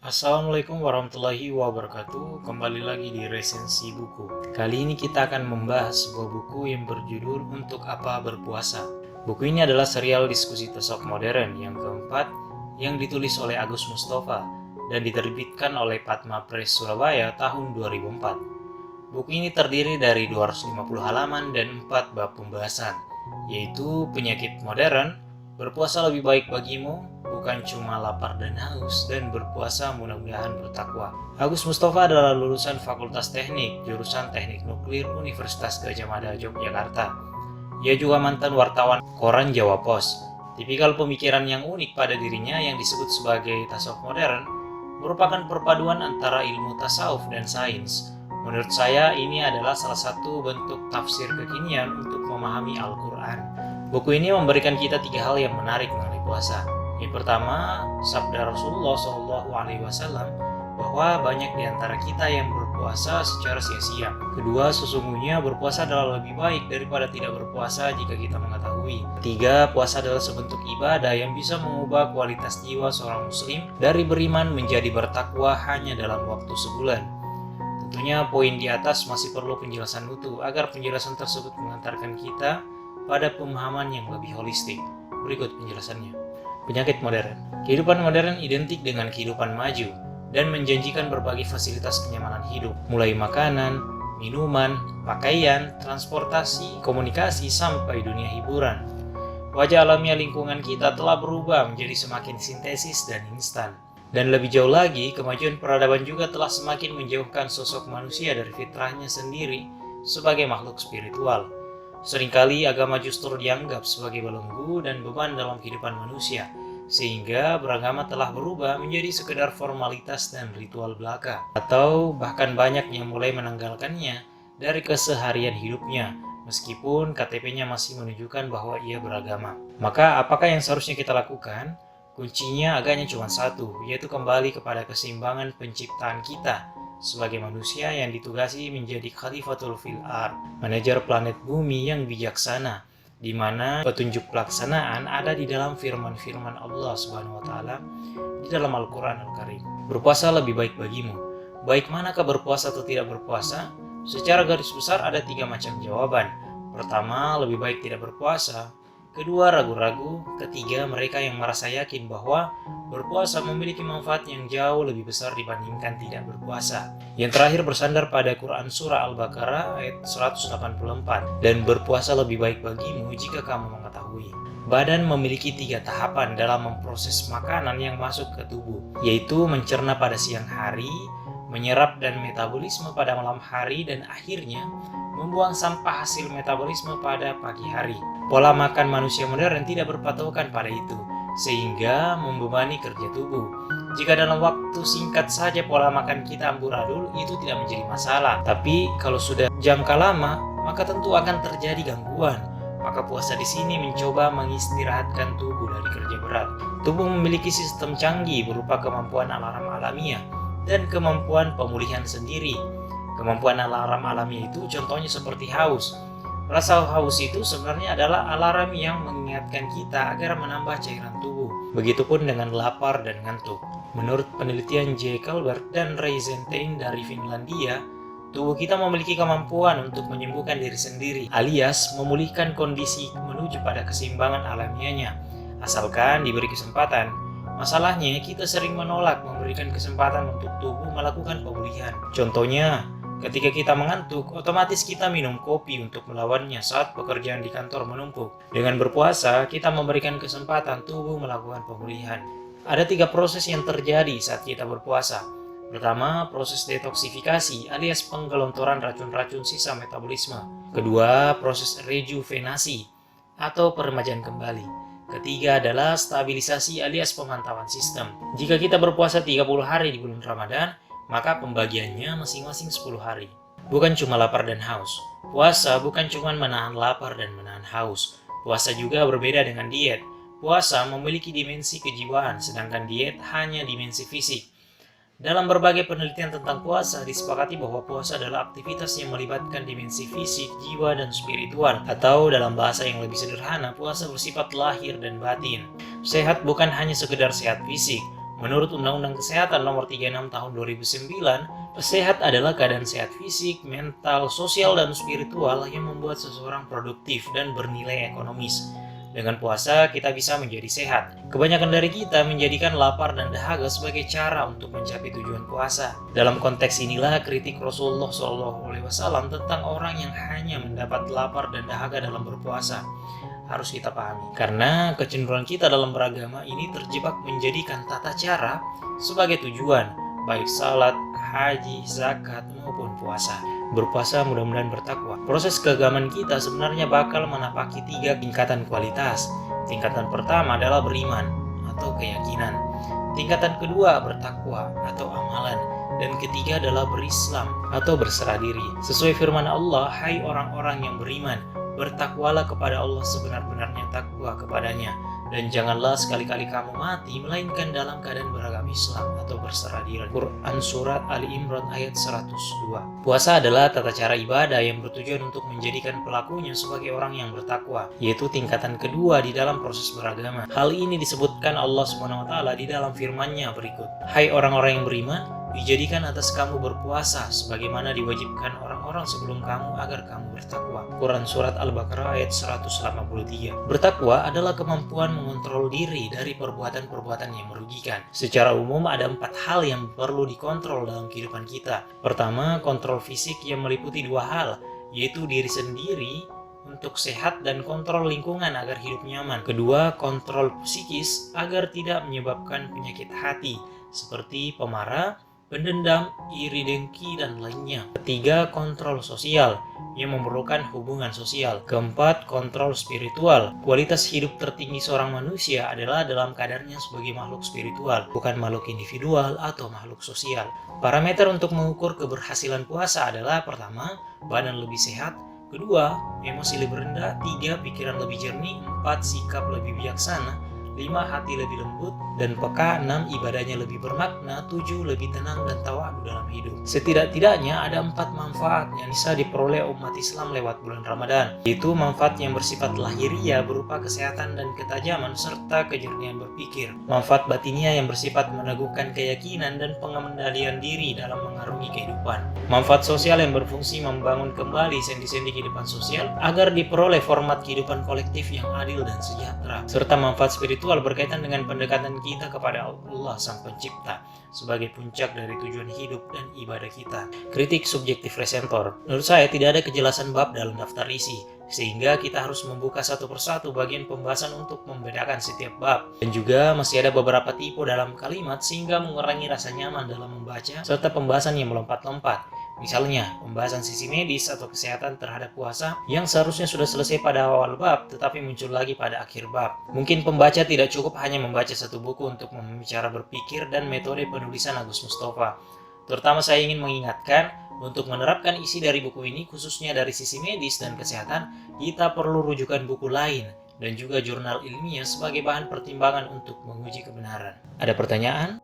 Assalamualaikum warahmatullahi wabarakatuh. Kembali lagi di resensi buku. Kali ini kita akan membahas sebuah buku yang berjudul Untuk Apa Berpuasa. Buku ini adalah serial diskusi tasawuf modern yang keempat yang ditulis oleh Agus Mustafa dan diterbitkan oleh Padma Press Surabaya tahun 2004. Buku ini terdiri dari 250 halaman dan 4 bab pembahasan, yaitu penyakit modern, berpuasa lebih baik bagimu, bukan cuma lapar dan haus, dan berpuasa mudah-mudahan bertakwa. Agus Mustafa adalah lulusan Fakultas Teknik, jurusan Teknik Nuklir Universitas Gadjah Mada, Yogyakarta. Ia juga mantan wartawan koran Jawa Pos. Tipikal pemikiran yang unik pada dirinya yang disebut sebagai tasawuf modern merupakan perpaduan antara ilmu tasawuf dan sains. Menurut saya ini adalah salah satu bentuk tafsir kekinian untuk memahami Al-Quran. Buku ini memberikan kita 3 hal yang menarik mengenai puasa. Yang pertama, sabda Rasulullah SAW bahwa banyak di antara kita yang berpuasa secara sia-sia. Kedua, sesungguhnya berpuasa adalah lebih baik daripada tidak berpuasa jika kita mengetahui. Ketiga, puasa adalah sebentuk ibadah yang bisa mengubah kualitas jiwa seorang muslim dari beriman menjadi bertakwa hanya dalam waktu sebulan. Tentunya poin di atas masih perlu penjelasan utuh agar penjelasan tersebut mengantarkan kita pada pemahaman yang lebih holistik. Berikut penjelasannya. Penyakit modern. Kehidupan modern identik dengan kehidupan maju dan menjanjikan berbagai fasilitas kenyamanan hidup, mulai makanan, minuman, pakaian, transportasi, komunikasi, sampai dunia hiburan. Wajah alamiah lingkungan kita telah berubah menjadi semakin sintesis dan instan. Dan lebih jauh lagi, kemajuan peradaban juga telah semakin menjauhkan sosok manusia dari fitrahnya sendiri sebagai makhluk spiritual. Seringkali agama justru dianggap sebagai belenggu dan beban dalam kehidupan manusia, sehingga beragama telah berubah menjadi sekedar formalitas dan ritual belaka, atau bahkan banyak yang mulai menanggalkannya dari keseharian hidupnya, meskipun KTP-nya masih menunjukkan bahwa ia beragama. Maka apakah yang seharusnya kita lakukan? Kuncinya agaknya cuma satu, yaitu kembali kepada keseimbangan penciptaan kita sebagai manusia yang ditugasi menjadi Khalifatul fil ard, manajer planet bumi yang bijaksana, di mana petunjuk pelaksanaan ada di dalam firman-firman Allah Subhanahu wa taala di dalam Al-Qur'an Al-Karim. Berpuasa lebih baik bagimu. Baik manakah berpuasa atau tidak berpuasa? Secara garis besar ada 3 macam jawaban. Pertama, lebih baik tidak berpuasa. Kedua, ragu-ragu. Ketiga, mereka yang merasa yakin bahwa berpuasa memiliki manfaat yang jauh lebih besar dibandingkan tidak berpuasa. Yang terakhir bersandar pada Quran Surah Al-Baqarah ayat 184. Dan berpuasa lebih baik bagimu jika kamu mengetahui. Badan memiliki 3 tahapan dalam memproses makanan yang masuk ke tubuh, yaitu mencerna pada siang hari, menyerap dan metabolisme pada malam hari, dan akhirnya membuang sampah hasil metabolisme pada pagi hari. Pola makan manusia modern tidak berpatokan pada itu, sehingga membebani kerja tubuh. Jika dalam waktu singkat saja pola makan kita amburadul, itu tidak menjadi masalah. Tapi kalau sudah jangka lama, maka tentu akan terjadi gangguan. Maka puasa di sini mencoba mengistirahatkan tubuh dari kerja berat. Tubuh memiliki sistem canggih berupa kemampuan alarm alamiah dan kemampuan pemulihan sendiri. Kemampuan alarm alamiah itu contohnya seperti haus. Rasa haus itu sebenarnya adalah alarm yang mengingatkan kita agar menambah cairan tubuh. Begitupun dengan lapar dan ngantuk. Menurut penelitian J. Kalbert dan Reisenstein dari Finlandia, tubuh kita memiliki kemampuan untuk menyembuhkan diri sendiri, alias memulihkan kondisi menuju pada keseimbangan alamiahnya, asalkan diberi kesempatan. Masalahnya, kita sering menolak memberikan kesempatan untuk tubuh melakukan pemulihan. Contohnya, ketika kita mengantuk, otomatis kita minum kopi untuk melawannya saat pekerjaan di kantor menumpuk. Dengan berpuasa, kita memberikan kesempatan tubuh melakukan pemulihan. Ada 3 proses yang terjadi saat kita berpuasa. Pertama, proses detoksifikasi alias penggelontoran racun-racun sisa metabolisme. Kedua, proses rejuvenasi atau peremajaan kembali. Ketiga adalah stabilisasi alias pemantauan sistem. Jika kita berpuasa 30 hari di bulan Ramadan, maka pembagiannya masing-masing 10 hari. Bukan cuma lapar dan haus. Puasa bukan cuma menahan lapar dan menahan haus. Puasa juga berbeda dengan diet. Puasa memiliki dimensi kejiwaan, sedangkan diet hanya dimensi fisik. Dalam berbagai penelitian tentang puasa, disepakati bahwa puasa adalah aktivitas yang melibatkan dimensi fisik, jiwa, dan spiritual. Atau dalam bahasa yang lebih sederhana, puasa bersifat lahir dan batin. Sehat bukan hanya sekedar sehat fisik, Menurut Undang-Undang Kesehatan Nomor 36 Tahun 2009, sehat adalah keadaan sehat fisik, mental, sosial, dan spiritual yang membuat seseorang produktif dan bernilai ekonomis. Dengan puasa, kita bisa menjadi sehat. Kebanyakan dari kita menjadikan lapar dan dahaga sebagai cara untuk mencapai tujuan puasa. Dalam konteks inilah kritik Rasulullah SAW tentang orang yang hanya mendapat lapar dan dahaga dalam berpuasa harus kita pahami. Karena kecenderungan kita dalam beragama ini terjebak menjadikan tata cara sebagai tujuan, baik salat, haji, zakat, maupun puasa. Berpuasa mudah-mudahan bertakwa. Proses keagamaan kita sebenarnya bakal menapaki 3 tingkatan kualitas. Tingkatan pertama adalah beriman atau keyakinan. Tingkatan kedua bertakwa atau amalan. Dan ketiga adalah berislam atau berserah diri. Sesuai firman Allah, hai orang-orang yang beriman, bertakwalah kepada Allah sebenar-benarnya takwa kepadanya. Dan janganlah sekali-kali kamu mati melainkan dalam keadaan beragama Islam atau berserah diri. Quran Surat Ali Imran ayat 102. Puasa adalah tata cara ibadah yang bertujuan untuk menjadikan pelakunya sebagai orang yang bertakwa, yaitu tingkatan kedua di dalam proses beragama. Hal ini disebutkan Allah SWT di dalam firman-Nya berikut. Hai orang-orang yang beriman, dijadikan atas kamu berpuasa sebagaimana diwajibkan orang-orang sebelum kamu agar kamu bertakwa. Quran Surat Al-Baqarah ayat 183. Bertakwa adalah kemampuan mengontrol diri dari perbuatan-perbuatan yang merugikan. Secara umum ada 4 hal yang perlu dikontrol dalam kehidupan kita. Pertama, kontrol fisik yang meliputi 2 hal, yaitu diri sendiri untuk sehat dan kontrol lingkungan agar hidup nyaman. Kedua, kontrol psikis agar tidak menyebabkan penyakit hati seperti pemarah, pendendam, iri dengki, dan lainnya. Ketiga, kontrol sosial yang memerlukan hubungan sosial. Keempat, kontrol spiritual. Kualitas hidup tertinggi seorang manusia adalah dalam kadarnya sebagai makhluk spiritual, bukan makhluk individual atau makhluk sosial. Parameter untuk mengukur keberhasilan puasa adalah pertama, badan lebih sehat. Kedua, emosi lebih rendah. 3, pikiran lebih jernih. 4, sikap lebih bijaksana. 5, hati lebih lembut dan peka. 6, ibadahnya lebih bermakna. 7, lebih tenang dan tawadu dalam hidup. Setidak-tidaknya ada 4 manfaat yang bisa diperoleh umat Islam lewat bulan Ramadan, yaitu manfaat yang bersifat lahiriah berupa kesehatan dan ketajaman serta kejernihan berpikir, manfaat batiniah yang bersifat meneguhkan keyakinan dan pengendalian diri dalam mengarungi kehidupan, manfaat sosial yang berfungsi membangun kembali sendi-sendi kehidupan sosial agar diperoleh format kehidupan kolektif yang adil dan sejahtera, serta manfaat spiritual berkaitan dengan pendekatan kita kepada Allah Sang Pencipta sebagai puncak dari tujuan hidup dan ibadah kita. Kritik subjektif resentor. Menurut saya tidak ada kejelasan bab dalam daftar isi, sehingga kita harus membuka satu persatu bagian pembahasan untuk membedakan setiap bab. Dan juga masih ada beberapa tipe dalam kalimat sehingga mengurangi rasa nyaman dalam membaca, serta pembahasan yang melompat-lompat. Misalnya, pembahasan sisi medis atau kesehatan terhadap puasa yang seharusnya sudah selesai pada awal bab tetapi muncul lagi pada akhir bab. Mungkin pembaca tidak cukup hanya membaca satu buku untuk memahami cara berpikir dan metode penulisan Agus Mustafa. Terutama saya ingin mengingatkan, untuk menerapkan isi dari buku ini khususnya dari sisi medis dan kesehatan, kita perlu rujukan buku lain dan juga jurnal ilmiah sebagai bahan pertimbangan untuk menguji kebenaran. Ada pertanyaan?